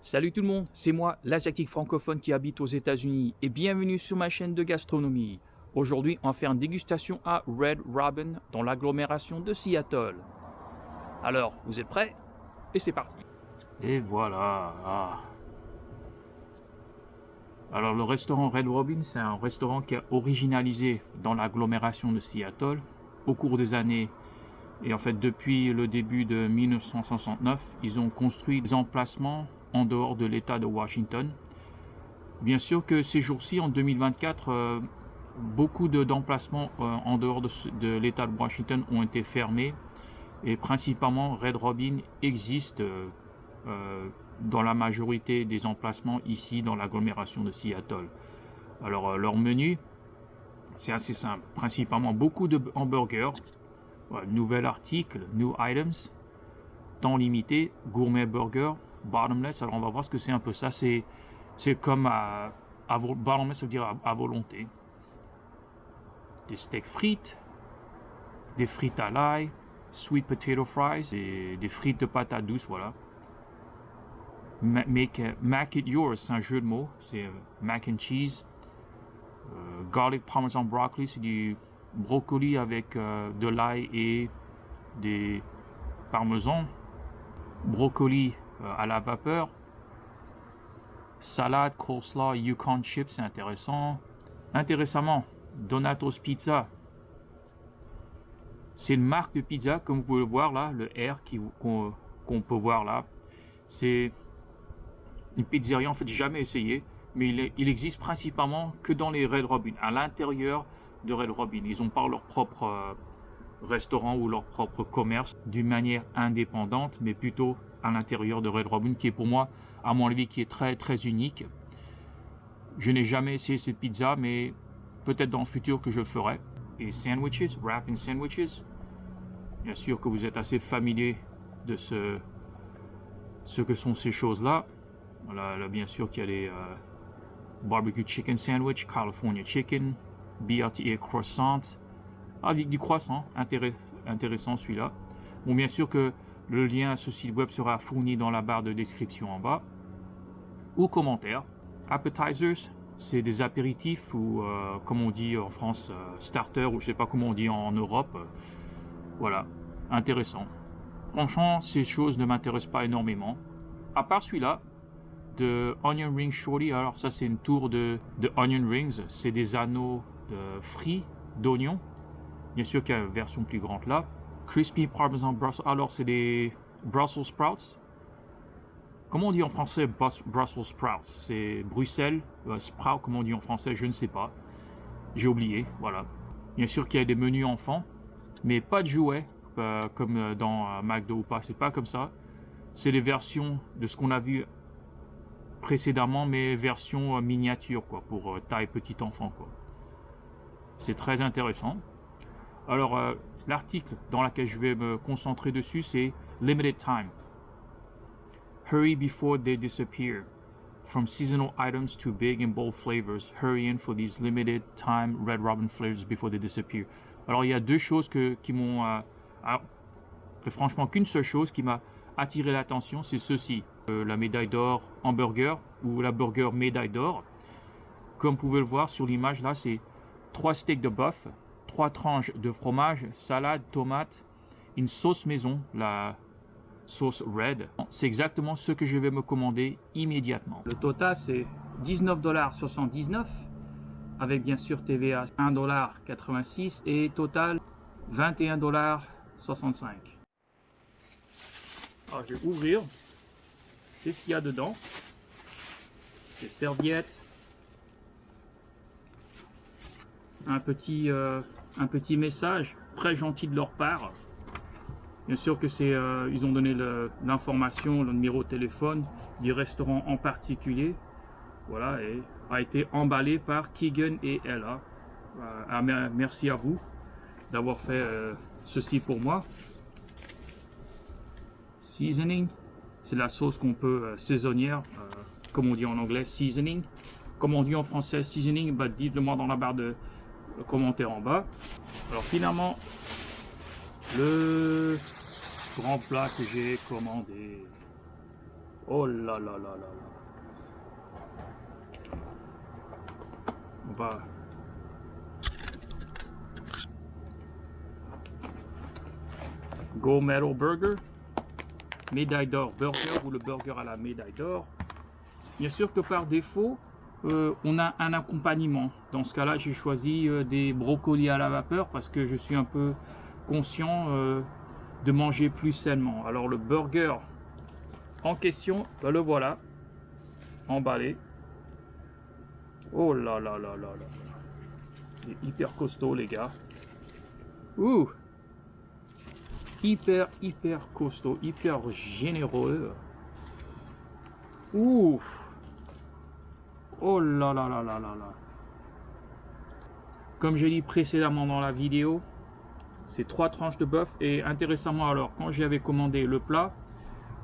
Salut tout le monde, c'est moi, l'asiatique francophone qui habite aux États-Unis et bienvenue sur ma chaîne de gastronomie. Aujourd'hui, on va faire une dégustation à Red Robin dans l'agglomération de Seattle. Alors, vous êtes prêts? Et c'est parti. Et voilà. Alors, le restaurant Red Robin, c'est un restaurant qui est originalisé dans l'agglomération de Seattle au cours des années. Et en fait, depuis le début de 1969, ils ont construit des emplacements en dehors de l'État de Washington. Bien sûr que ces jours-ci, en 2024, beaucoup d'emplacements en dehors de l'État de Washington ont été fermés. Et principalement, Red Robin existe dans la majorité des emplacements ici dans l'agglomération de Seattle. Alors, leur menu, c'est assez simple. Principalement, beaucoup de hamburgers. Nouvel article, new items, temps limité, gourmet burger, bottomless. Alors on va voir ce que c'est un peu ça. C'est comme bottomless, ça veut dire à volonté. Des steaks frites, des frites à l'ail, sweet potato fries, des frites de patates douces, voilà. Mac it yours, c'est un jeu de mots, c'est mac and cheese. Garlic parmesan broccoli, c'est du brocoli avec de l'ail et des parmesans, brocoli à la vapeur, salade, coleslaw, Yukon chips, c'est intéressant. Intéressamment, Donatos Pizza, c'est une marque de pizza, comme vous pouvez le voir là, le R qu'on peut voir là. C'est une pizzeria, en fait, j'ai jamais essayé, mais il existe principalement que dans les Red Robin, à l'intérieur de Red Robin. Ils n'ont pas leur propre restaurant ou leur propre commerce d'une manière indépendante, mais plutôt à l'intérieur de Red Robin, qui est pour moi, à mon avis, qui est très très unique. Je n'ai jamais essayé cette pizza, mais peut-être dans le futur que je le ferai. Et sandwiches, wrapping sandwiches. Bien sûr que vous êtes assez familier de ce que sont ces choses-là. Là, bien sûr qu'il y a les barbecue chicken sandwich, California chicken, BLT croissant, avec du croissant, intéressant celui-là. Bon, bien sûr que le lien à ce site web sera fourni dans la barre de description en bas, ou commentaire. Appetizers, c'est des apéritifs ou, comme on dit en France, starter, ou je sais pas comment on dit en Europe. Voilà, intéressant. Franchement, ces choses ne m'intéressent pas énormément. À part celui-là, de Onion Ring Shorty. Alors ça, c'est une tour de Onion Rings. C'est des anneaux frits d'oignons. Bien sûr qu'il y a une version plus grande là. Crispy Parmesan Brussels. Alors c'est des Brussels Sprouts. Comment on dit en français Brussels Sprouts? C'est Bruxelles Sprout, comment on dit en français? Je ne sais pas. J'ai oublié, voilà. Bien sûr qu'il y a des menus enfants, mais pas de jouets comme dans McDo ou pas. C'est pas comme ça. C'est les versions de ce qu'on a vu précédemment, mais version miniature, quoi, pour taille petit enfant, quoi. C'est très intéressant. Alors, l'article dans lequel je vais me concentrer dessus, c'est Limited Time. Hurry before they disappear. From seasonal items to big and bold flavors, hurry in for these limited time Red Robin flavors before they disappear. Alors, il y a deux choses qui m'ont... franchement, qu'une seule chose qui m'a attiré l'attention, c'est ceci. La médaille d'or hamburger ou la burger médaille d'or. Comme vous pouvez le voir sur l'image là, c'est 3 steaks de bœuf, 3 tranches de fromage, salade, tomate, une sauce maison, la sauce red. C'est exactement ce que je vais me commander immédiatement. Le total c'est $19,79 avec bien sûr TVA $1,86 et total $21,65. Alors je vais ouvrir. C'est ce qu'il y a dedans. Des serviettes. Un petit message très gentil de leur part. Bien sûr que c'est ils ont donné l'information, le numéro de téléphone du restaurant en particulier. Voilà, et a été emballé par Keegan et Ella. Merci à vous d'avoir fait ceci pour moi. Seasoning. C'est la sauce qu'on peut saisonnière, comme on dit en anglais, seasoning. Comme on dit en français, seasoning, bah, dites-le moi dans la barre de commentaires en bas. Alors finalement, le grand plat que j'ai commandé. Oh là là là là là. On va... Gold Medal Burger, médaille d'or burger ou le burger à la médaille d'or. Bien sûr que par défaut, on a un accompagnement. Dans ce cas-là, j'ai choisi des brocolis à la vapeur parce que je suis un peu conscient de manger plus sainement. Alors le burger en question, ben le voilà, emballé. Oh là là là là là. C'est hyper costaud les gars. Ouh. Hyper costaud, hyper généreux. Ouf. Oh là là là là là là. Comme j'ai dit précédemment dans la vidéo, c'est 3 tranches de bœuf. Et intéressamment alors, quand j'avais commandé le plat,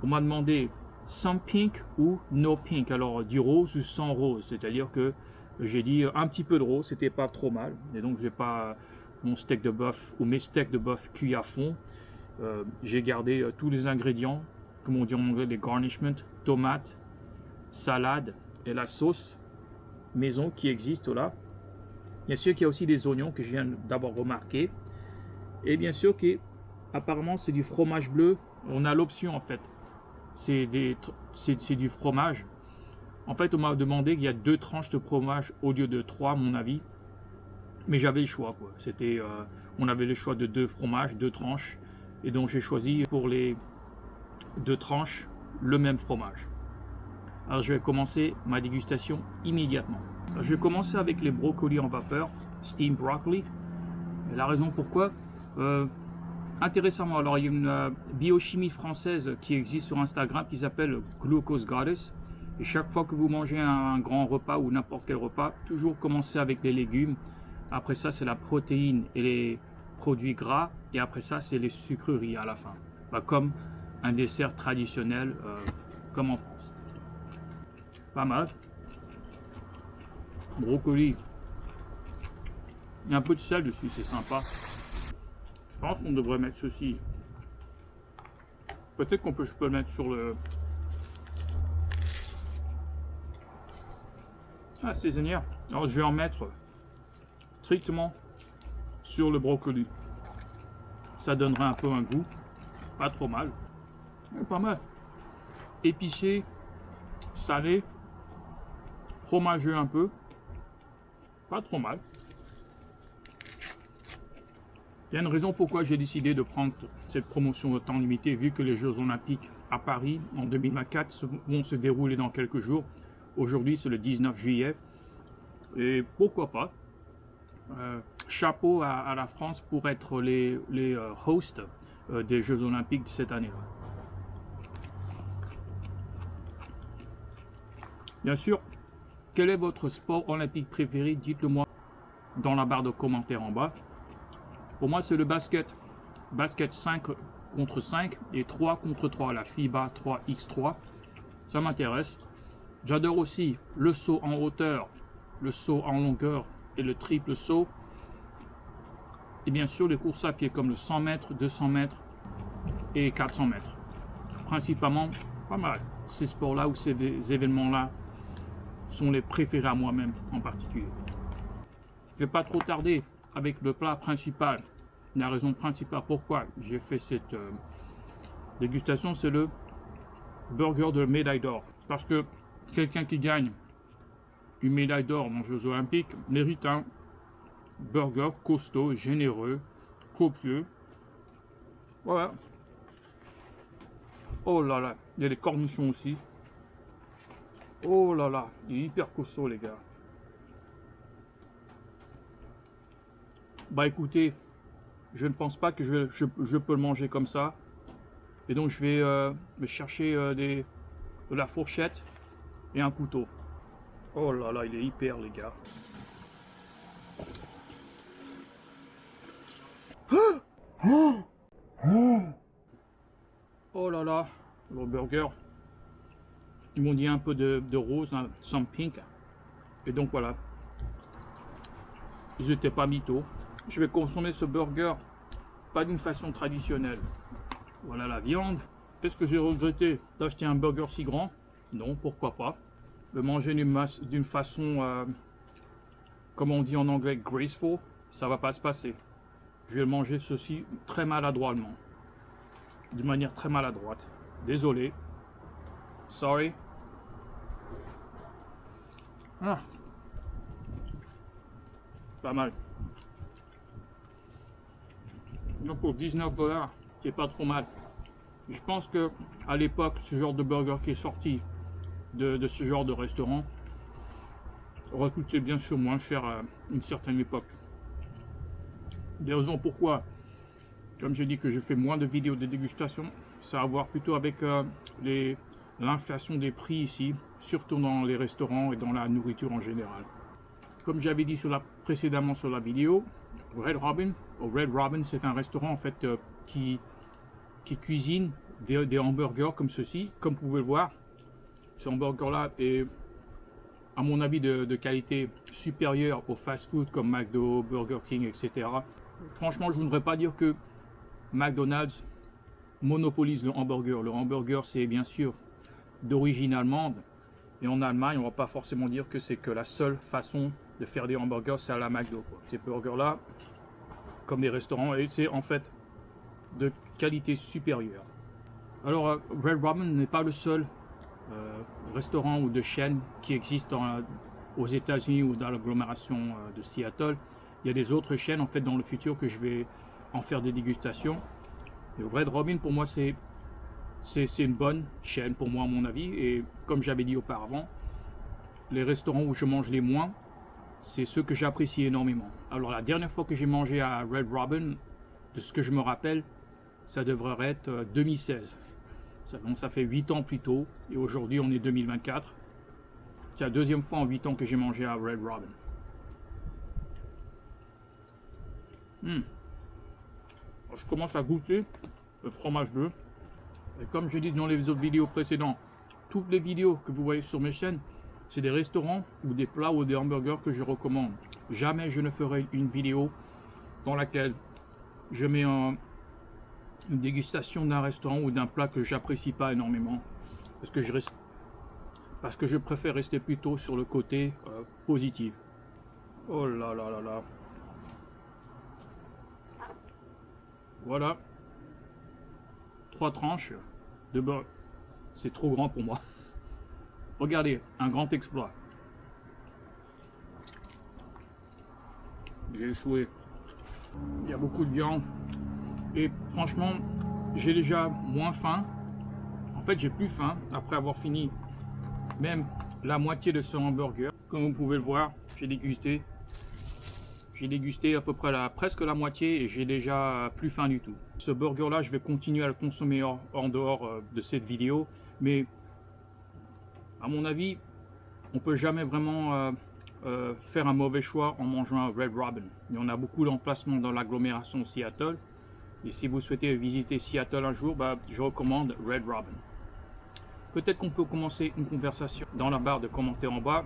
on m'a demandé some pink ou no pink. Alors du rose ou sans rose. C'est-à-dire que j'ai dit un petit peu de rose, c'était pas trop mal. Et donc j'ai pas mon steak de bœuf ou mes steaks de bœuf cuits à fond. J'ai gardé tous les ingrédients, comme on dit en anglais, les garnishments, tomates, salade et la sauce maison qui existe là. Bien sûr qu'il y a aussi des oignons que je viens d'avoir remarqué. Et bien sûr que apparemment c'est du fromage bleu. On a l'option en fait. C'est du fromage. En fait on m'a demandé qu'il y a 2 tranches de fromage au lieu de 3 à mon avis. Mais j'avais le choix quoi. C'était, on avait le choix de 2 fromages, 2 tranches. Et donc j'ai choisi pour les 2 tranches le même fromage. Alors je vais commencer ma dégustation immédiatement. Alors, je vais commencer avec les brocolis en vapeur, steam broccoli. Et la raison pourquoi, intéressamment, alors il y a une biochimie française qui existe sur Instagram qui s'appelle Glucose Goddess. Et chaque fois que vous mangez un grand repas ou n'importe quel repas, toujours commencer avec les légumes. Après ça c'est la protéine et les produits gras. Et après ça c'est les sucreries à la fin. Bah, comme un dessert traditionnel comme en France. Pas mal. Brocoli. Il y a un peu de sel dessus, c'est sympa. Je pense qu'on devrait mettre ceci. Peut-être qu'on peut, je peux le mettre sur le... Ah, saisonnière. Alors je vais en mettre strictement sur le brocoli. Ça donnera un peu un goût. Pas trop mal. Pas mal. Épicé, salé, fromageux un peu. Pas trop mal. Il y a une raison pourquoi j'ai décidé de prendre cette promotion de temps limité, vu que les Jeux Olympiques à Paris en 2024 vont se dérouler dans quelques jours. Aujourd'hui, c'est le 19 juillet. Et pourquoi pas. Chapeau à la France pour être les hosts des Jeux Olympiques de cette année-là. Bien sûr, quel est votre sport olympique préféré? Dites-le moi dans la barre de commentaires en bas. Pour moi, c'est le basket. Basket 5 contre 5 et 3 contre 3, la FIBA 3x3. Ça m'intéresse. J'adore aussi le saut en hauteur, le saut en longueur et le triple saut. Et bien sûr, les courses à pied comme le 100 mètres, 200 mètres et 400 mètres. Principalement, pas mal. Ces sports-là ou ces événements-là sont les préférés à moi-même en particulier. Je ne vais pas trop tarder avec le plat principal. La raison principale pourquoi j'ai fait cette dégustation, c'est le burger de médaille d'or. Parce que quelqu'un qui gagne une médaille d'or dans les Jeux Olympiques mérite un burger costaud, généreux, copieux. Voilà. Oh là là, il y a des cornichons aussi. Oh là là, il est hyper costaud les gars. Bah écoutez, je ne pense pas que je peux le manger comme ça. Et donc je vais me chercher de la fourchette et un couteau. Oh là là, il est hyper les gars. Oh là là, le burger. Ils m'ont dit un peu de rose, hein, some pink. Et donc voilà. Ils n'étaient pas mythos. Je vais consommer ce burger pas d'une façon traditionnelle. Voilà la viande. Est-ce que j'ai regretté d'acheter un burger si grand? Non, pourquoi pas. Le manger d'une façon, comme on dit en anglais, graceful, ça va pas se passer. Je vais manger ceci très maladroitement. De manière très maladroite. Désolé. Sorry. Ah. Pas mal. Donc pour 19 $, c'est pas trop mal. Je pense que à l'époque, ce genre de burger qui est sorti de ce genre de restaurant aurait coûté bien sûr moins cher à une certaine époque. Des raisons pourquoi, comme j'ai dit que je fais moins de vidéos de dégustation, ça a à voir plutôt avec l'inflation des prix ici, surtout dans les restaurants et dans la nourriture en général. Comme j'avais dit précédemment sur la vidéo, Red Robin, c'est un restaurant en fait qui cuisine des hamburgers comme ceci. Comme vous pouvez le voir, ce hamburger là est à mon avis de qualité supérieure aux fast-food comme McDo, Burger King, etc. Franchement, je ne voudrais pas dire que McDonald's monopolise le hamburger. Le hamburger, c'est bien sûr d'origine allemande. Et en Allemagne, on ne va pas forcément dire que c'est que la seule façon de faire des hamburgers, c'est à la McDo, quoi. Ces burgers-là, comme des restaurants, et c'est en fait de qualité supérieure. Alors, Red Robin n'est pas le seul restaurant ou de chaîne qui existe aux États-Unis ou dans l'agglomération de Seattle. Il y a des autres chaînes en fait dans le futur que je vais en faire des dégustations. Et Red Robin pour moi c'est une bonne chaîne pour moi à mon avis, et comme j'avais dit auparavant, les restaurants où je mange les moins, c'est ceux que j'apprécie énormément. Alors la dernière fois que j'ai mangé à Red Robin, de ce que je me rappelle, ça devrait être 2016. Donc ça fait 8 ans plus tôt, et aujourd'hui on est 2024. C'est la deuxième fois en 8 ans que j'ai mangé à Red Robin. Je commence à goûter le fromage bleu. Et comme je dis dans les autres vidéos précédentes, toutes les vidéos que vous voyez sur mes chaînes, c'est des restaurants ou des plats ou des hamburgers que je recommande. Jamais je ne ferai une vidéo dans laquelle je mets une dégustation d'un restaurant ou d'un plat que j'apprécie pas énormément, parce que je préfère rester plutôt sur le côté positif. Oh là là là là. Voilà. 3 tranches de beurre. C'est trop grand pour moi. Regardez, un grand exploit. J'ai échoué. Il y a beaucoup de viande. Et franchement, j'ai déjà moins faim. En fait, j'ai plus faim après avoir fini même la moitié de ce hamburger. Comme vous pouvez le voir, j'ai dégusté à peu près presque la moitié et j'ai déjà plus faim du tout. Ce burger là, je vais continuer à le consommer en dehors de cette vidéo, mais à mon avis, on peut jamais vraiment faire un mauvais choix en mangeant un Red Robin. Il y en a beaucoup d'emplacements dans l'agglomération Seattle, et si vous souhaitez visiter Seattle un jour, je recommande Red Robin. Peut-être qu'on peut commencer une conversation dans la barre de commentaires en bas.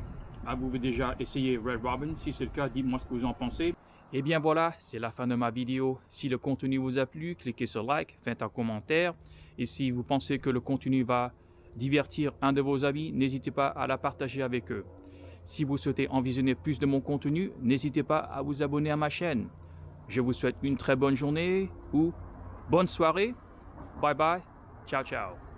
Vous avez déjà essayé Red Robin? Si c'est le cas, dites-moi ce que vous en pensez. Et bien voilà, c'est la fin de ma vidéo. Si le contenu vous a plu, cliquez sur like, faites un commentaire. Et si vous pensez que le contenu va divertir un de vos amis, n'hésitez pas à la partager avec eux. Si vous souhaitez en visionner plus de mon contenu, n'hésitez pas à vous abonner à ma chaîne. Je vous souhaite une très bonne journée ou bonne soirée. Bye bye. Ciao ciao.